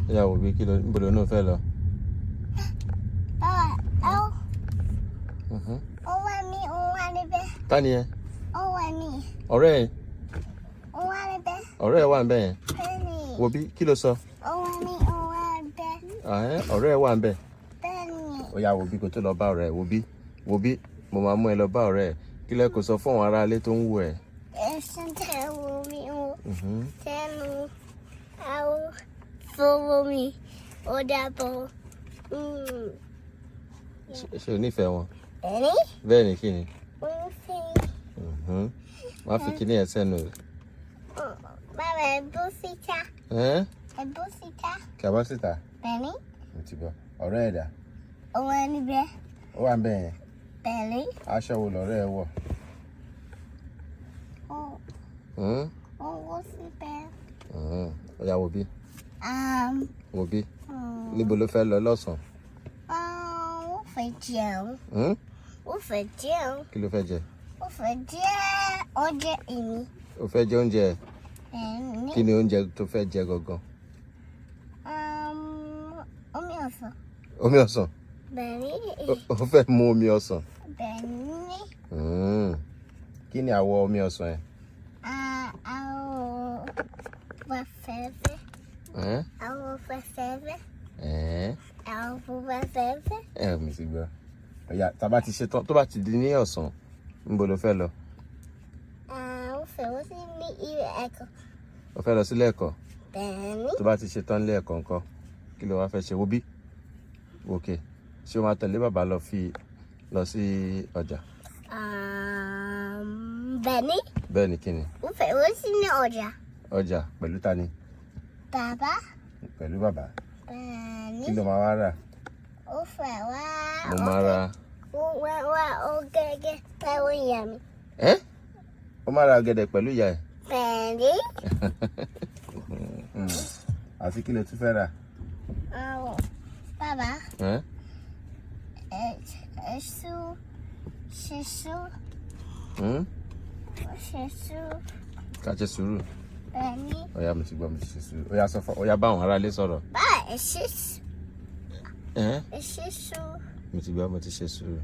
Ya wo bí kí ló níbo ló náà fẹ́ lọ. Ó wà níbẹ̀. Ta ni ẹ? Ó wà ní. Ọ̀rẹ́ ẹ? Ó wà níbẹ̀. Ọ̀rẹ́ ẹ wà níbẹ̀ yẹn. Bẹ́ẹ̀ni. Wo bí kí ló sọ? Ó wà níbẹ̀. Ọ̀rẹ́ ẹ wà níbẹ̀. Bẹ́ẹ̀ni. Ó yá wo bí kó tó lọ bá ọ̀rẹ́ ẹ. Wo bí mo máa mú ẹ lọ bá ọ̀rẹ́ ẹ. Kí lẹ kò sọ fún àwọn ará ilé tó ń wò ẹ. Ẹ̀sìn tẹ̀ wò mí o. Tẹ́nu àwọn fowó mi. Ó dàbọ̀. Ṣé o nífẹ̀ẹ́ wọn? Bẹ́ẹ̀ni. Bẹ́ẹ̀ ni kí ni? Ó ń fi. Wọ́n á fi kíní ẹ sẹ́nu. Bàbá ẹ̀ bú síta. Ẹ̀ bú síta. Kí a bọ́ síta? Bẹ́ẹ̀ni. Mo ti bọ̀. Ọ̀rẹ́ ẹ dà? Ó wà níbẹ̀. Ó wà níbẹ̀ yẹn. Bẹ́ẹ̀ni. Aṣọ wo lọ̀rẹ́ ẹ wọ̀? Ó wọ́ síbẹ̀. Ó yá wo bí. Wo bí. Níbo ló fẹ́ lọ lọ́sàn-án? Ó fẹ́ jẹun. Ó fẹ́ jẹun. Kí ló fẹ́ jẹ? Ó fẹ́ jẹ oúnjẹ èmi. Ó fẹ́ jẹ oúnjẹ ẹ? Bẹ́ẹ̀ni. Kí ni oúnjẹ tó fẹ́ jẹ gangan? Omi ọsàn. Omi ọsàn? Bẹ́ẹ̀ni. Ó fẹ́ mu omi ọsàn? Bẹ́ẹ̀ni. Kí ni àwọ̀ omi ọsàn ẹ? Àwọ̀ fẹ́fẹ́fẹ́. Àwọ̀ fẹ́fẹ́fẹ́. Àwọ̀ fẹ́fẹ́fẹ́. Mi ti gbọ́. Ó yá tá bá ti ṣe tán tó bá ti di ní ọ̀sán níbo ló fẹ́ lọ? Ó fẹ́ wọ́n sí ní ilé ẹ̀kọ́. Ó fẹ́ lọ sílé ẹ̀kọ́? Bẹ́ẹ̀ni. Tó bá ti ṣe tán nílé ẹ̀kọ́ ńkọ́ kí ló wá fẹ́ ṣe? Wo bí. Okay. Ṣé o máa tẹ̀lé bàbá lọ sí ọjà? Bẹ́ẹ̀ni. Bẹ́ẹ̀ ni kí ni? Ó fẹ́ wọ́n sí ní ọjà. Ọjà pẹ̀lú ta ni? Bàbá. Pẹ̀lú bàbá. Bẹ́ẹ̀ni. Kí ló máa wá rà? Ó fẹ́ wá. Mo máa ra. Ó wá ọ̀gẹ̀dẹ̀ pẹ̀lú ìyá mi. Ó máa ra ọ̀gẹ̀dẹ̀ pẹ̀lú ìyá ẹ̀? Bẹ́ẹ̀ni. Àti kí ló tún fẹ́ rà? Bàbá. Ṣíṣú. Ká ṣe sùúrù. Bẹ́ẹ̀ni. Ó yá mo ti gbọ́, mo ti ṣe sùúrù. Ó yá sọ fún, ó yá bá àwọn ará ilé sọ̀rọ̀. Báyìí ṣíṣú. Mo ti gbọ́, mo ti ṣe sùúrù.